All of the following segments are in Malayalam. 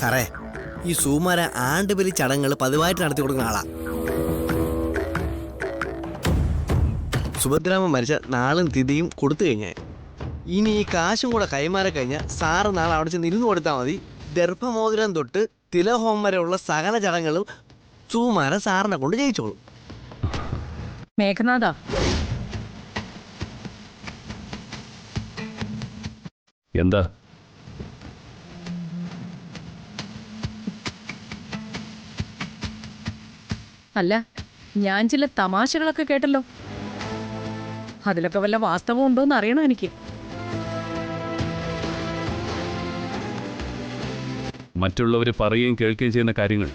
സാറേ, ഈ സുകുമാര ആണ്ടുബലി ചടങ്ങുകൾ പതിവായിട്ട് നടത്തി കൊടുക്കുന്ന ആളാ. സുഭദ്രാമ മരിച്ച നാളും തിഥിയും കൊടുത്തു കഴിഞ്ഞാൽ ഇനി ഈ കാശും കൂടെ കൈമാറി കഴിഞ്ഞാൽ സാറ് നാളെ അവിടെ ചെന്ന് ഇരുന്ന് കൊടുത്താൽ മതി. ഗർഭമോതിരം തൊട്ട് തിലഹോമം വരെയുള്ള സകല ചടങ്ങുകളും സുകുമാര സാറിനെ കൊണ്ട് ജയിച്ചോളും. മേഘനാഥ, എന്താ? അല്ല, ഞാൻ ചില തമാശകളൊക്കെ കേട്ടല്ലോ. അതിലൊക്കെ വല്ല വാസ്തവം ഉണ്ടോന്ന് അറിയണം എനിക്ക്. മറ്റുള്ളവർ പറയുകയും കേൾക്കുകയും ചെയ്യുന്ന കാര്യങ്ങൾ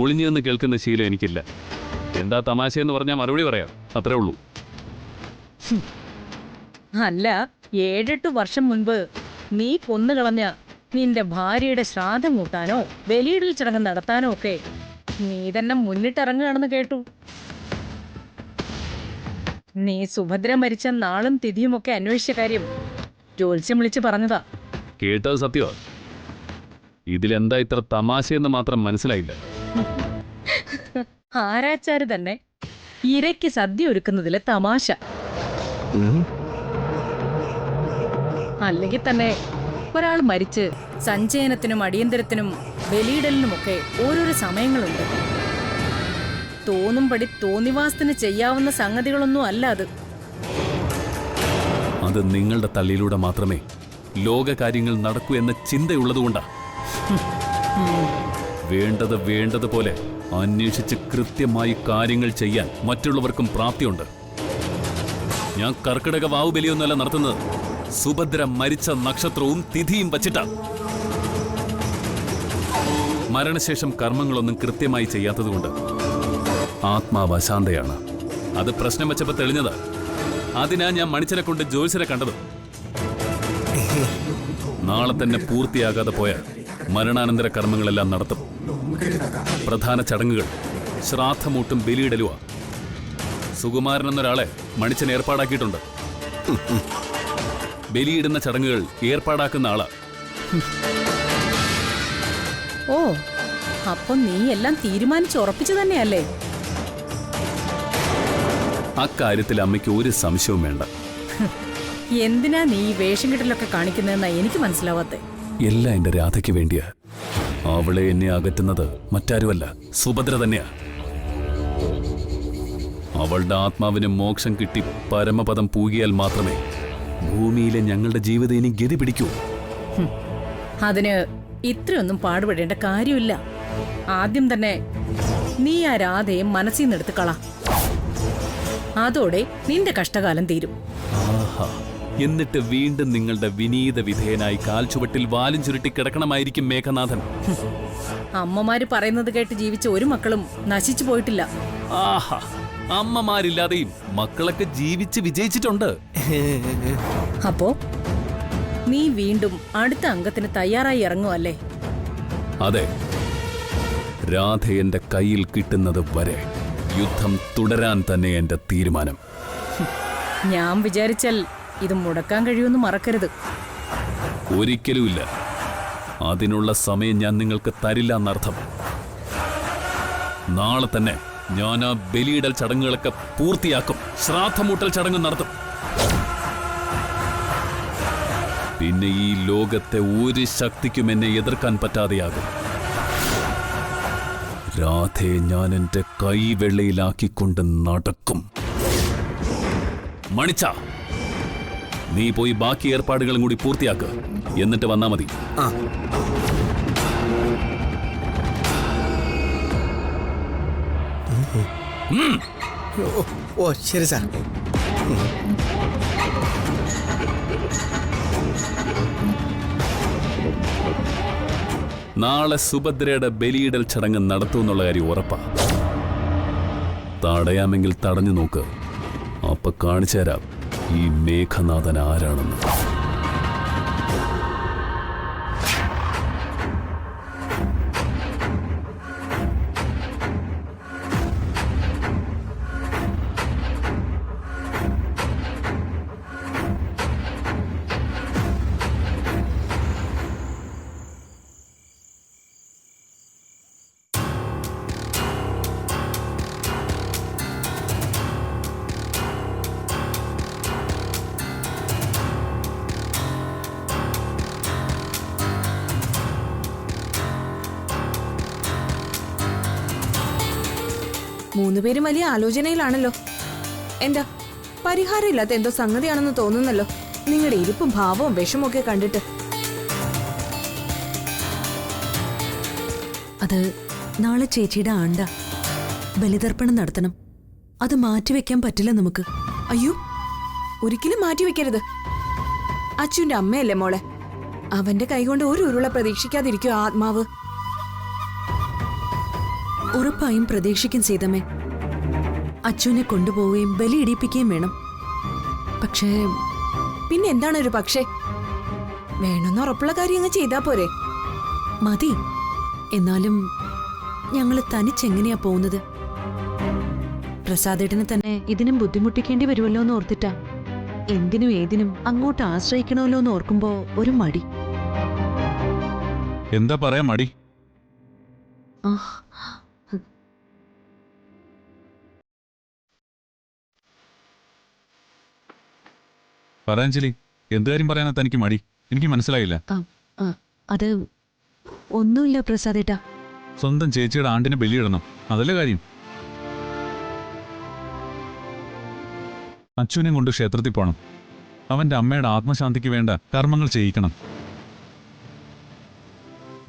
ഒളിഞ്ഞു നിന്ന് കേൾക്കുന്ന ശീലം എനിക്കില്ല. എന്താ തമാശയെന്ന് പറഞ്ഞാൽ മറുപടി പറയാം, അത്രേ ഉള്ളൂ. അല്ല, 7-8 വർഷം മുൻപ് നീ കൊന്നുകളഞ്ഞ നിന്റെ ഭാര്യയുടെ ശ്രാദ്ധം കൂട്ടാനോ ബലിയിടൽ ചടങ്ങ് നടത്താനോ ഒക്കെ നീ തന്നെ മുന്നിട്ടിറങ്ങുകയാണെന്ന് കേട്ടു. നീ സുഭദ്ര മരിച്ച നാളും തിഥിയുമൊക്കെ അന്വേഷിച്ച കാര്യം ജ്യോത്സ്യം വിളിച്ച് പറഞ്ഞതാ. കേട്ടത് സത്യമാ. ഇതിലെന്താ ഇത്ര തമാശയെന്ന് മാത്രം മനസ്സിലായില്ല. ആരാച്ചാര് തന്നെ ഇരയ്ക്ക് സദ്യ ഒരുക്കുന്നതിലെ തമാശ. അല്ലെങ്കിൽ തന്നെ ഒരാൾ മരിച്ച് സഞ്ചയനത്തിനും അടിയന്തരത്തിനും ബലിയിടലിനുമൊക്കെ ഓരോരോ സമയങ്ങളുണ്ട്. തോന്നുംപടി തോന്നിവാസത്തിന് ചെയ്യാവുന്ന സംഗതികളൊന്നും അല്ല അത്. അത് നിങ്ങളുടെ തള്ളിയിലൂടെ മാത്രമേ ലോകകാര്യങ്ങൾ നടക്കൂ എന്ന ചിന്തയുള്ളതുകൊണ്ടാ. വേണ്ടത് വേണ്ടതുപോലെ അന്വേഷിച്ച് കൃത്യമായി കാര്യങ്ങൾ ചെയ്യാൻ മറ്റുള്ളവർക്കും പ്രാപ്തിയുണ്ട്. ഞാൻ കർക്കിടക വാവുബലിയൊന്നുമല്ല നടത്തുന്നത്, സുഭദ്ര മരിച്ച നക്ഷത്രവും തിഥിയും വച്ചിട്ടാ. മരണശേഷം കർമ്മങ്ങളൊന്നും കൃത്യമായി ചെയ്യാത്തതുകൊണ്ട് ആത്മാവ് അശാന്തയാണ്. അത് പ്രശ്നം വെച്ചപ്പോൾ തെളിഞ്ഞതാ. അതിനാ ഞാൻ മണിച്ചനെ കൊണ്ട് ജ്യോത്സ്യനെ കണ്ടത്. നാളെ തന്നെ പൂർത്തിയാകാതെ പോയാൽ മരണാനന്തര കർമ്മങ്ങളെല്ലാം നടത്തും. പ്രധാന ചടങ്ങുകൾ ശ്രാദ്ധമൂട്ടും ബലിയിടലുവാ. സുകുമാരൻ എന്നൊരാളെ മണിച്ചൻ ഏർപ്പാടാക്കിയിട്ടുണ്ട്. ബലിയിടുന്ന ചടങ്ങുകൾ ഏർപ്പാടാക്കുന്ന ആളാ. ഓ, അപ്പൊ നീ എല്ലാം തീരുമാനിച്ചുറപ്പിച്ചു തന്നെയല്ലേ? അക്കാര്യത്തിൽ അമ്മയ്ക്ക് ഒരു സംശയവും വേണ്ട. എന്തിനാ നീ വേഷം കെട്ടലൊക്കെ കാണിക്കുന്നതെന്നാ എനിക്ക് മനസ്സിലാവാത്തെ. എല്ലാം എന്റെ രാധയ്ക്ക് വേണ്ടിയാ. അവളെ എന്നെ അകറ്റുന്നത് മറ്റാരുമല്ല, സുഭദ്ര തന്നെയാ. അവളുടെ ആത്മാവിന് മോക്ഷം കിട്ടി പരമപദം പൂകിയാൽ മാത്രമേ ഭൂമിയിലെ ഞങ്ങളുടെ ജീവിതം ഇനി ഗതി പിടിക്കൂ. അതിന് ഇത്രയൊന്നും പാടുപെടേണ്ട കാര്യമില്ല. ആദ്യം തന്നെ നീ ആ രാധയെ മനസ്സിൽ നിന്നെടുത്ത് കള. അതോടെ നിന്റെ കഷ്ടകാലം തീരും. ആഹാ, എന്നിട്ട് വീണ്ടും നിങ്ങളുടെ വിനീത വിധേയനായി കാൽച്ചുവട്ടിൽ വാലും ചുരുട്ടി കിടക്കണമായിരിക്കും മേഘനാഥൻ. അമ്മമാര് പറയുന്നത് കേട്ട് ജീവിച്ച ഒരു മക്കളും നശിച്ചു പോയിട്ടില്ല. ആഹാ, അമ്മമാരില്ലാതെയും മക്കളൊക്കെ ജീവിച്ച് വിജയിച്ചിട്ടുണ്ട്. അപ്പോ നീ വീണ്ടും അടുത്ത അംഗത്തിന് തയ്യാറായി ഇറങ്ങുമല്ലേ? അതെ, രാധ എന്റെ കയ്യിൽ കിട്ടുന്നത് വരെ യുദ്ധം തുടരാൻ തന്നെ എന്റെ തീരുമാനം. ഞാൻ വിചാരിച്ചാൽ ഇത് മുടക്കാൻ കഴിയുമെന്ന് മറക്കരുത്. ഒരിക്കലുമില്ല. അതിനുള്ള സമയം ഞാൻ നിങ്ങൾക്ക് തരില്ല എന്നർത്ഥം. നാളെ തന്നെ ഞാൻ ആ ബലിയിടൽ ചടങ്ങുകളൊക്കെ പൂർത്തിയാക്കും. ശ്രാദ്ധമൂട്ടൽ ചടങ്ങ് നടത്തും. പിന്നെ ഈ ലോകത്തെ ഒരു ശക്തിക്കും എന്നെ എതിർക്കാൻ പറ്റാതെയാകും. രാധയെ ഞാൻ എന്റെ കൈവെള്ളയിലാക്കിക്കൊണ്ട് നടക്കും. മണിച്ച, നീ പോയി ബാക്കി ഏർപ്പാടുകളും കൂടി പൂർത്തിയാക്കുക. എന്നിട്ട് വന്നാ മതി. ഓ ശരി സാർ. നാളെ സുഭദ്രയുടെ ബലിയിടൽ ചടങ്ങ് നടത്തുമെന്നുള്ള കാര്യം ഉറപ്പാ. തടയാമെങ്കിൽ തടഞ്ഞു നോക്ക്. അപ്പൊ കാണിച്ചു തരാം ഈ മേഘനാഥൻ ആരാണെന്ന്. മൂന്നുപേരും വലിയ ആലോചനയിലാണല്ലോ. എന്താ പരിഹാരമില്ലാത്ത എന്തോ സംഗതിയാണെന്ന് തോന്നുന്നല്ലോ നിങ്ങളുടെ ഇരിപ്പും ഭാവവും വിഷമൊക്കെ കണ്ടിട്ട്. അത് നാളെ ചേച്ചിയുടെ ആണ്ട ബലിതർപ്പണം നടത്തണം. അത് മാറ്റിവെക്കാൻ പറ്റില്ല നമുക്ക്. അയ്യോ, ഒരിക്കലും മാറ്റിവെക്കരുത്. അച്ഛൻ്റെ അമ്മയല്ലേ മോളെ, അവന്റെ കൈകൊണ്ട് ഒരു ഉരുള പ്രതീക്ഷിക്കാതിരിക്കും ആത്മാവ്. ഉറപ്പായും പ്രതീക്ഷിക്കും സീതമ്മേ. അച്ഛനെ കൊണ്ടുപോവുകയും ബലിയിടിപ്പിക്കുകയും വേണം. പക്ഷേ പിന്നെ എന്താണ് ഒരു പക്ഷേ? വേണമെന്ന് ഉറപ്പുള്ള കാര്യം അങ്ങ് ചെയ്താ പോരെ? മതി. എന്നാലും ഞങ്ങള് തനിച്ചെങ്ങനെയാ പോകുന്നത്? പ്രസാദേട്ടനെ തന്നെ ഇതിനും ബുദ്ധിമുട്ടിക്കേണ്ടി വരുമല്ലോ എന്ന് ഓർത്തിട്ടാ. എന്തിനും ഏതിനും അങ്ങോട്ട് ആശ്രയിക്കണമല്ലോ എന്ന് ഓർക്കുമ്പോ ഒരു മടി. എന്താ പറയാ മടി? ആ, പറയാഞ്ചലി, എന്ത് കാര്യം പറയാനാ തനിക്ക് മടി? എനിക്ക് മനസ്സിലായില്ല. ആ, അത് ഒന്നുമില്ല പ്രസാദേട്ടാ. സ്വന്തം ചേച്ചിയുടെ ആണ്ടിന് ബലിയിടണം, അതല്ലേ കാര്യം? അച്ഛനെ കൊണ്ട് ക്ഷേത്രത്തിൽ പോണം. അവന്റെ അമ്മയുടെ ആത്മശാന്തിക്ക് വേണ്ട കർമ്മങ്ങൾ ചെയ്യിക്കണം.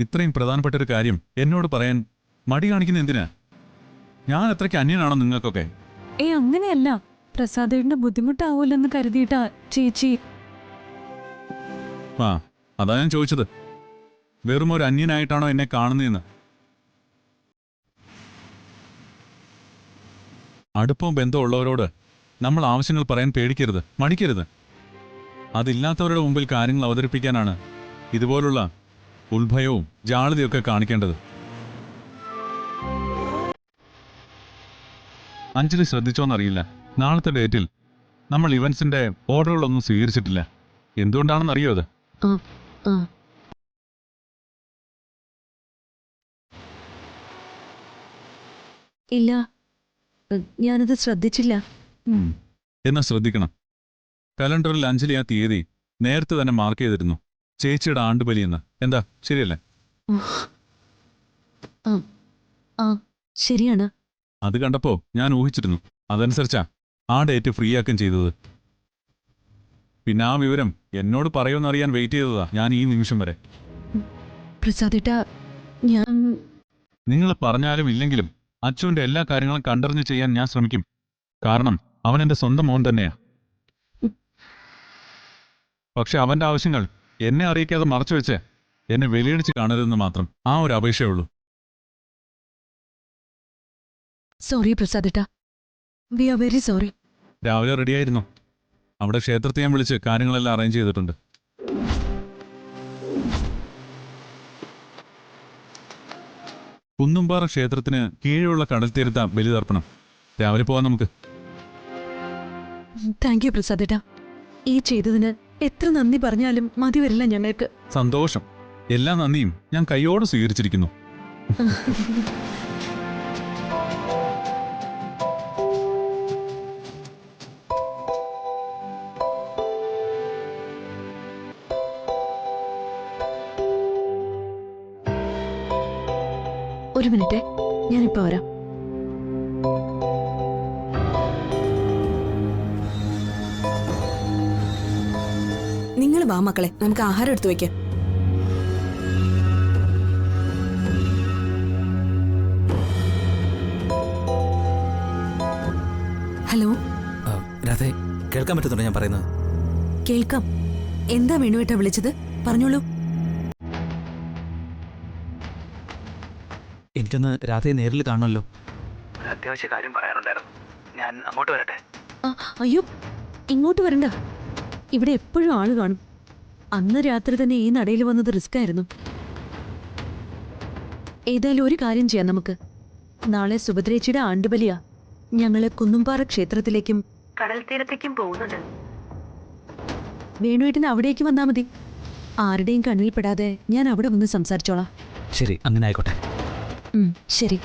ഇത്രയും പ്രധാനപ്പെട്ട ഒരു കാര്യം എന്നോട് പറയാൻ മടി കാണിക്കുന്ന എന്തിനാ? ഞാൻ അത്രയ്ക്ക് അന്യനാണോ നിങ്ങൾക്കൊക്കെ? അങ്ങനെയല്ല, പ്രസാദേട്ടന് ബുദ്ധിമുട്ടാവൂലെന്ന് കരുതിയിട്ടാ ചേച്ചി. ആ, അതാ ഞാൻ ചോദിച്ചത്. വെറും ഒരു അന്യനായിട്ടാണോ എന്നെ കാണുന്നതെന്ന്. അടുപ്പവും ബന്ധവും ഉള്ളവരോട് നമ്മൾ ആവശ്യങ്ങൾ പറയാൻ പേടിക്കരുത്, മടിക്കരുത്. അതില്ലാത്തവരുടെ മുമ്പിൽ കാര്യങ്ങൾ അവതരിപ്പിക്കാനാണ് ഇതുപോലുള്ള ഉത്ഭയവും ജാള്യതയൊക്കെ കാണിക്കേണ്ടത്. അഞ്ജലി ശ്രദ്ധിച്ചോന്നറിയില്ല, നാളത്തെ ഡേറ്റിൽ നമ്മൾ ഇവന്റ്സിന്റെ ഓർഡറുകളൊന്നും സ്വീകരിച്ചിട്ടില്ല. എന്തുകൊണ്ടാണെന്ന് അറിയോ അത്? ആ, ആ. ഇല്ല, ഞാനത് ശ്രദ്ധിച്ചില്ല. എന്നാ ശ്രദ്ധിക്കണം. കലണ്ടറിൽ അഞ്ജലി ആ തീയതി നേരത്തെ തന്നെ മാർക്ക് ചെയ്തിരുന്നു, ചേച്ചിയുടെ ആണ്ടുബലിയെന്ന്. എന്താ, ശരിയല്ലേ? ആ, ശരിയാണ്. അത് കണ്ടപ്പോ ഞാൻ ഊഹിച്ചിരുന്നു. അതനുസരിച്ചാ ആ ഡേറ്റ് ഫ്രീ ആക്കുകയും ചെയ്തത്. പിന്നെ ആ വിവരം എന്നോട് പറയുമെന്നറിയാൻ വെയിറ്റ് ചെയ്തതാ ഞാൻ ഈ നിമിഷം വരെ. പ്രസാദേട്ടാ, ഞാൻ നിങ്ങൾ പറഞ്ഞാലും ഇല്ലെങ്കിലും അച്ചുവിന്റെ എല്ലാ കാര്യങ്ങളും കണ്ടറിഞ്ഞ് ചെയ്യാൻ ഞാൻ ശ്രമിക്കും. കാരണം അവൻ എന്റെ സ്വന്തം മോൻ തന്നെയാ. പക്ഷെ അവന്റെ ആവശ്യങ്ങൾ എന്നെ അറിയിക്കാതെ മറച്ചുവെച്ച് എന്നെ വെളിയടിച്ച് കാണരുതെന്ന് മാത്രം. ആ ഒരു അപേക്ഷയേ ഉള്ളൂ. സോറി പ്രസാദേട്ടാ, വി ആർ വെരി സോറി. രാവിലെ റെഡിയായിരുന്നു. അവിടെ ക്ഷേത്രത്തെ ഞാൻ വിളിച്ച് കാര്യങ്ങളെല്ലാം അറേഞ്ച് ചെയ്തിട്ടുണ്ട്. കുന്നുംപാറ ക്ഷേത്രത്തിന് കീഴെയുള്ള കടൽത്തീരത്ത ബലിതർപ്പണം. രാവിലെ പോവാം നമുക്ക്. താങ്ക് യു പ്രസാദേട്ടാ. ഈ ചെയ്തതിന് എത്ര നന്ദി പറഞ്ഞാലും മതി വരില്ല ഞങ്ങൾക്ക്. സന്തോഷം. എല്ലാ നന്ദിയും ഞാൻ കൈയോടെ സ്വീകരിച്ചിരിക്കുന്നു. ഒരു മിനിറ്റ്, ഞാനിപ്പോ വരാം. നിങ്ങൾ വാ മക്കളെ, നമുക്ക് ആഹാരം എടുത്തു വെക്കാം. ഹലോ. രാധേ, കേൾക്കാൻ പറ്റുന്നുണ്ടോ ഞാൻ പറയുന്നത്? കേൾക്കാം. എന്താ വേണുവേട്ടാ വിളിച്ചത്? പറഞ്ഞോളൂ. എനിക്കൊന്ന് രാധയെ നേരിൽ കാണണമല്ലോ. അത്യാവശ്യ കാര്യം പറയാനുണ്ടായിരുന്നു. ഞാൻ അങ്ങോട്ട് വരട്ടെ? അയ്യോ, ഇങ്ങോട്ട് വരണ്ട. ഇവിടെ എപ്പോഴും ആള് കാണും. അന്ന് രാത്രി തന്നെ ഈ നടയിൽ വന്നത് റിസ്ക് ആയിരുന്നു. ഏതായാലും ഒരു കാര്യം ചെയ്യാം നമുക്ക്. നാളെ സുഭദ്രേച്ചിയുടെ ആണ്ടുബലിയാ. ഞങ്ങള് കുന്നുംപാറ ക്ഷേത്രത്തിലേക്കും കടൽ തീരത്തേക്കും പോകുന്നുണ്ട്. വേണുവേട്ടിന് അവിടേക്ക് വന്നാ മതി. ആരുടെയും കണ്ണിൽപ്പെടാതെ ഞാൻ അവിടെ വന്ന് സംസാരിച്ചോളാം. ശരി, അങ്ങനെ ആയിക്കോട്ടെ. ശരി.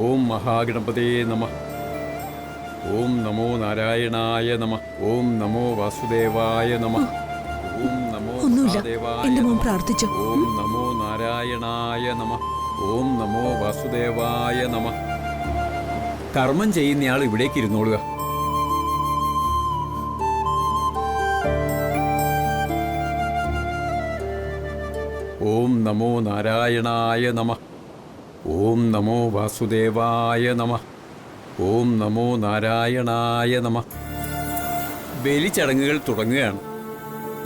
ഓം മഹാഗണപതേ നമഃ. ഓം നമോ നാരായണായ നമഃ. ഓം നമോ വാസുദേവായ നമഃ. ഓം നമോ ഒന്നുമില്ല. മഹാദേവായ എന്റെ മോൻ നമഃ. പ്രാർത്ഥിച്ചു. ഓം നമോ നാരായണായ നമഃ. ഓം നമോ വാസുദേവായ നമഃ. കർമ്മം ചെയ്യുന്നയാൾ ഇവിടേക്ക് ഇരുന്നോളുക. ഓം നമോ നാരായണായ നമഃ. ഓം നമോ വാസുദേവായ നമഃ. ഓം നമോ നാരായണായ നമഃ. ബലിച്ചടങ്ങുകൾ തുടങ്ങുകയാണ്.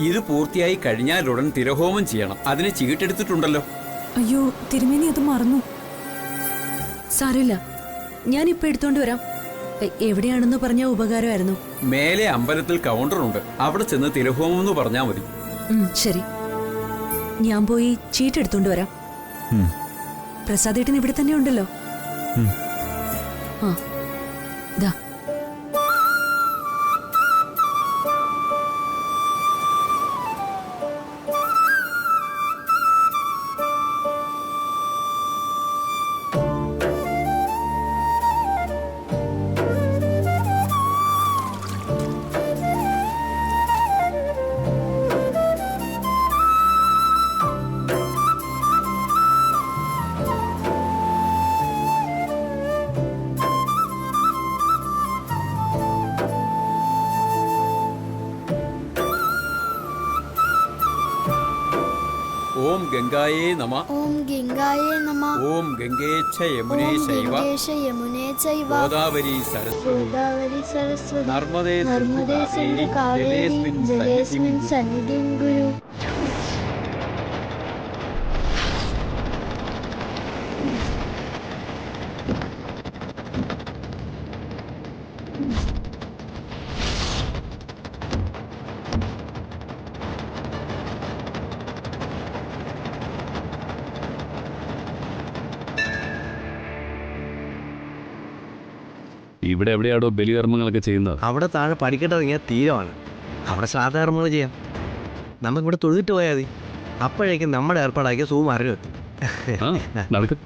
ഇത് പൂർത്തിയായി കഴിഞ്ഞാലുടൻ തിരഹോമം ചെയ്യണം. അതിന് ചീട്ടെടുത്തിട്ടുണ്ടല്ലോ. അയ്യോ തിരുമേനി അത് മറന്നു. സാരമില്ല, ഞാനിപ്പോ എടുത്തോണ്ട് വരാം. എവിടെയാണെന്ന് പറഞ്ഞ ഉപകാരമായിരുന്നു. മേലെ അമ്പലത്തിൽ കൗണ്ടറുണ്ട്. അവിടെ ചെന്ന് തിരഹോമം എന്ന് പറഞ്ഞാൽ മതി. ശരി, ഞാൻ പോയി ചീട്ട് എടുത്തോണ്ട് വരാം. പ്രസാദേട്ടൻ ഇവിടെ തന്നെ ഉണ്ടല്ലോ. ആ ദാ. ഓം ഗംഗായേ നമ. ഓം ഗംഗായേ നമ. ഓം ഗംഗേച്ഛ യമുനേ ശൈവ യമുനേ ചൈവ ഗോദാവരി സരസ്വതി ഗോദാവരി സരസ്വതി നർമ്മദേ നർമ്മദേ സിന്ധു കാവേരി ജലേസ്മിൻ സന്നിധിം ഗുരു. ഇവിടെ എവിടെയാണോ ബലികർമ്മങ്ങളൊക്കെ ചെയ്യുന്നത്? അവിടെ താഴെ പടിക്കെട്ടിറങ്ങിയ തീരമാണ്. അവിടെ ശ്രാദ്ധകർമ്മങ്ങൾ ചെയ്യാം. നമുക്കിവിടെ തൊഴുതിട്ട് പോയാൽ മതി. അപ്പോഴേക്കും നമ്മുടെ ഏർപ്പാടാക്കിയ സുകുമാരനും എത്തും. നടക്ക്.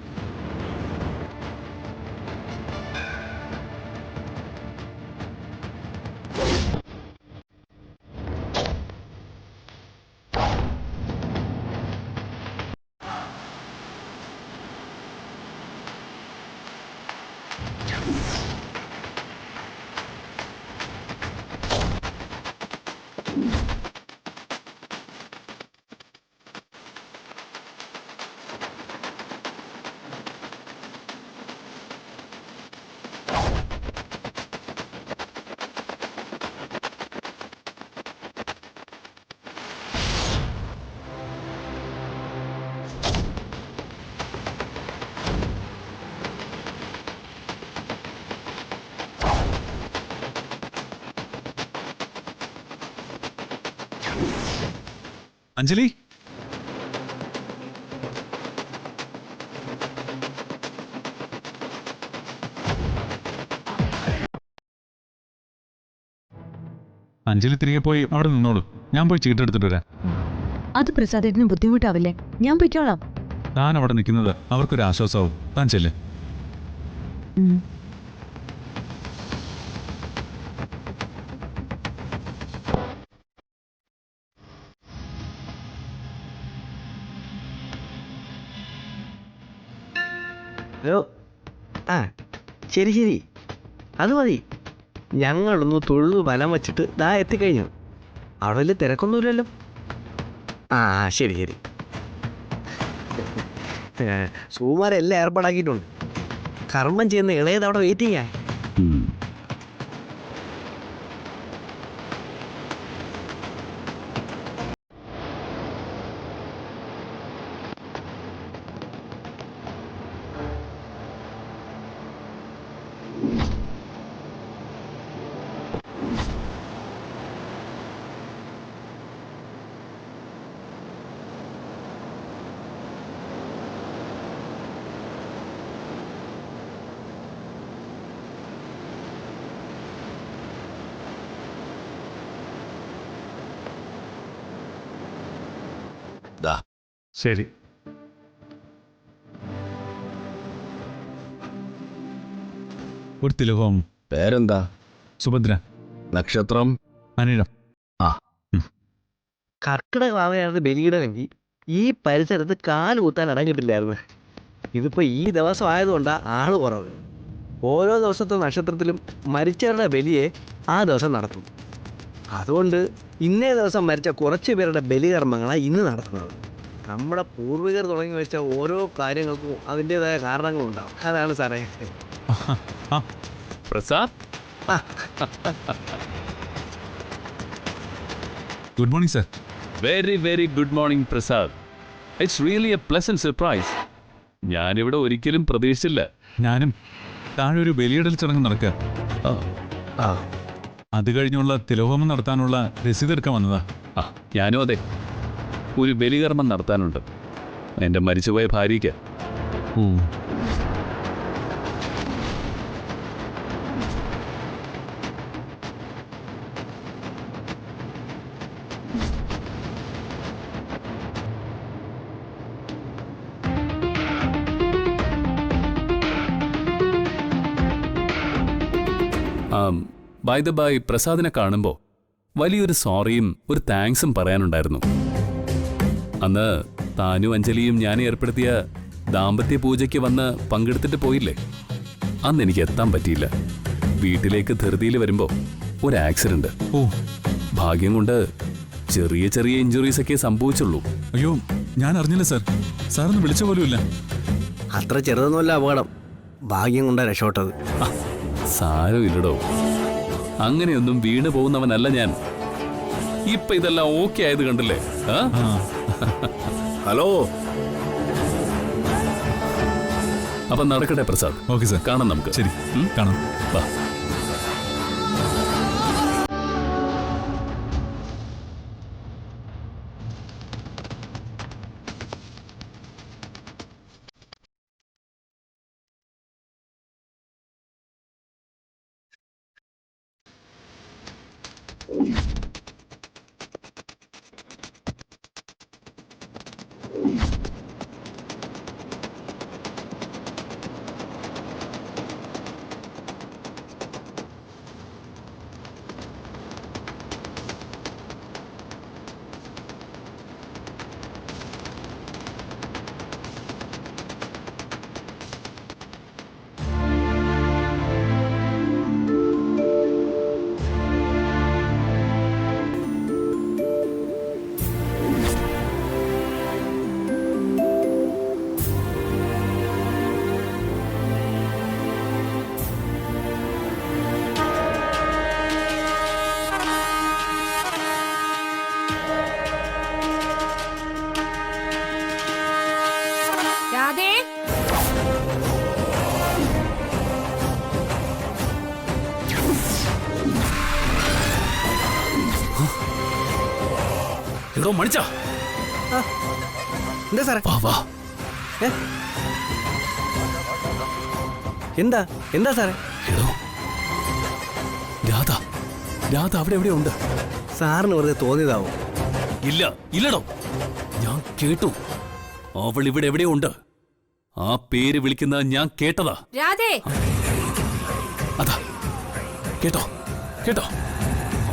അഞ്ജലി, അഞ്ജലി തിരികെ പോയി അവിടെ നിന്നോളൂ. ഞാൻ പോയി ചീട്ടെടുത്തിട്ട് വരാം. അത് പ്രസാദേട്ടന് ബുദ്ധിമുട്ടാവില്ലേ? ഞാൻ പൊയ്ക്കോളാം. താൻ അവിടെ നിൽക്കുന്നത് അവർക്കൊരു ആശ്വാസമാവും. താൻ ചെല്ല്. ഹലോ. ആ ശരി ശരി, അത് മതി. ഞങ്ങളൊന്ന് തൊഴുതു വലം വച്ചിട്ട് ദാ എത്തിക്കഴിഞ്ഞു. അവിടെ വലിയ തിരക്കൊന്നുമില്ലല്ലോ. ആ ശരി ശരി. സുകുമാരെല്ലാം ഏർപ്പാടാക്കിയിട്ടുണ്ട്. കർമ്മം ചെയ്യുന്ന ഇളയത് അവിടെ വെയിറ്റിംഗാ. ശരി. ഒരു തിലകവും. പേരെന്താ? സുഭദ്ര. നക്ഷത്രം? അനിഴം. കർക്കിടക വാവയായിരുന്നു ബലിയിടമെങ്കിൽ ഈ പരിസരത്ത് കാല് കുത്താൻ അടങ്ങിയിട്ടില്ലായിരുന്നു. ഇതിപ്പോൾ ഈ ദിവസം ആയതുകൊണ്ടാണ് ആള് കുറവ്. ഓരോ ദിവസത്തെ നക്ഷത്രത്തിലും മരിച്ചവരുടെ ബലിയെ ആ ദിവസം നടത്തും. അതുകൊണ്ട് ഇന്നേ ദിവസം മരിച്ച കുറച്ച് പേരുടെ ബലികർമ്മങ്ങളാണ് ഇന്ന് നടത്തുന്നത്. നമ്മുടെ പൂർവികർ തുടങ്ങി വെച്ച ഓരോ കാര്യങ്ങൾക്കും അതിൻ്റെതായ കാരണങ്ങളുണ്ടാവും. അതാണ് സാറേ. Prasad, good morning sir. Very very good morning Prasad. It's really A pleasant surprise. ഞാനിവിടെ ഒരിക്കലും പ്രതീക്ഷിച്ചില്ല. ഞാനും താഴെ ഒരു ബലിയിടൽ ചടങ്ങ് നടക്കുക. അത് കഴിഞ്ഞുള്ള തിലോഹോമം നടത്താനുള്ള രസീത് എടുക്കാൻ വന്നതാ. ഞാനും അതെ, ഒരു ബലികർമ്മം നടത്താനുണ്ട് എൻ്റെ മരിച്ചുപോയ ഭാര്യയ്ക്ക്. ബൈ ദ ബൈ, പ്രസാദിനെ കാണുമ്പോൾ വലിയൊരു സോറിയും ഒരു താങ്ക്സും പറയാനുണ്ടായിരുന്നു. അന്ന് താനും അഞ്ജലിയും ഞാൻ ഏർപ്പെടുത്തിയ ദാമ്പത്യ പൂജയ്ക്ക് വന്ന് പങ്കെടുത്തിട്ട് പോയില്ലേ, അന്ന് എനിക്ക് എത്താൻ പറ്റിയില്ല. വീട്ടിലേക്ക് ധൃതിയിൽ വരുമ്പോൾ ഒരു ആക്സിഡന്റ്. ഭാഗ്യം കൊണ്ട് ചെറിയ ചെറിയ ഇഞ്ചുറീസ് ഒക്കെ സംഭവിച്ചുള്ളൂ. അയ്യോ, ഞാൻ അറിഞ്ഞില്ല സർ. സാറൊന്നും വിളിച്ച പോലുമില്ല. അത്ര ചെറുതൊന്നുമല്ല അപകടം. ഭാഗ്യം കൊണ്ടാണ് രക്ഷപ്പെട്ടത്. സാരമില്ലടോ, അങ്ങനെയൊന്നും വീണ് പോകുന്നവനല്ല ഞാൻ. ഇപ്പൊ ഇതെല്ലാം ഓക്കെ ആയത് കണ്ടില്ലേ? ഹലോ. അപ്പൊ നടക്കട്ടെ പ്രസാദ്. ഓക്കെ സർ, കാണാം നമുക്ക്. ശരി, കാണാം. വാ. എടോ മണിച്ച, എന്താ സാറേ? വാ വാ. എന്താ എന്താ സാറേ? എടോ, രാധ രാധ അവിടെ എവിടെയോ ഉണ്ട്. സാറിന് വെറുതെ തോന്നിയതാവും. ഇല്ല ഇല്ലടോ, ഞാൻ കേട്ടു. അവൾ ഇവിടെ എവിടെയോ ഉണ്ട്. ആ പേര് വിളിക്കുന്നത് ഞാൻ കേട്ടതാ. അതാ, കേട്ടോ കേട്ടോ,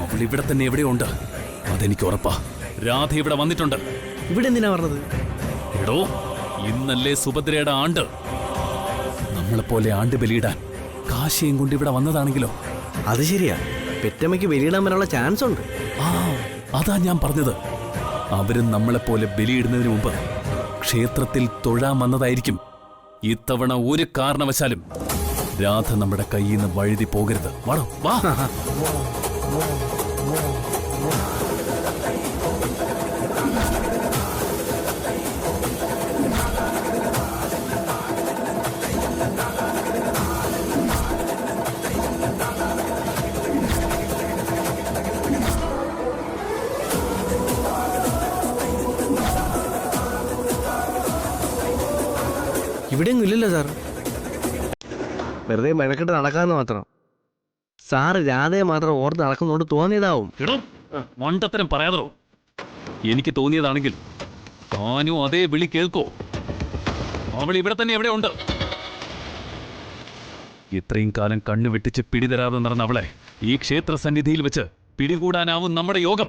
അവൾ ഇവിടെ തന്നെ എവിടെയോ ഉണ്ട്. അതെനിക്ക് ഉറപ്പാ. രാധ ഇവിടെ വന്നിട്ടുണ്ട്. ഇവിടെ എന്തിനാ പറഞ്ഞത്? എടോ, ഇന്നല്ലേ സുഭദ്രയുടെ ആണ്ട്. നമ്മളെപ്പോലെ ആണ്ട് ബലിയിടാൻ കാശിയും കൊണ്ട് ഇവിടെ വന്നതാണെങ്കിലോ? അത് ശരിയാ, പെറ്റമ്മയ്ക്ക് ബലിയിടാൻ വരാനുള്ള ചാൻസ് ഉണ്ട്. അതാ ഞാൻ പറഞ്ഞത്. അവരും നമ്മളെപ്പോലെ ബലിയിടുന്നതിന് മുമ്പ് ക്ഷേത്രത്തിൽ തൊഴാൻ വന്നതായിരിക്കും. ഇത്തവണ ഒരു കാരണവശാലും രാധ നമ്മുടെ കയ്യിൽ നിന്ന് വഴുതി പോകരുത്. വാടോ വാ. ഇവിടെയൊന്നും ഇല്ലല്ലോ സാർ. വെറുതെ മെനക്കെട്ട് നടക്കാമെന്ന് മാത്രം. സാറ് രാധയെ മാത്രം ഓർത്ത് നടക്കുന്നതുകൊണ്ട് തോന്നിയതാവും. എടോ, മണ്ടത്തരം പറയാതോ. എനിക്ക് തോന്നിയതാണെങ്കിൽ താനും അതേ വിളി കേൾക്കോ. അവൾ ഇവിടെ തന്നെ എവിടെ ഉണ്ട്. ഇത്രയും കാലം കണ്ണു വെട്ടിച്ച് പിടിതരാതെ നടന്ന അവളെ ഈ ക്ഷേത്ര സന്നിധിയിൽ വെച്ച് പിടികൂടാനാവും നമ്മുടെ യോഗം.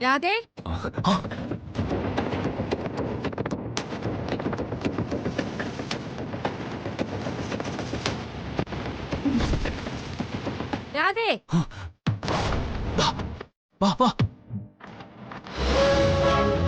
രാധേ, രാധേ, വാ വാ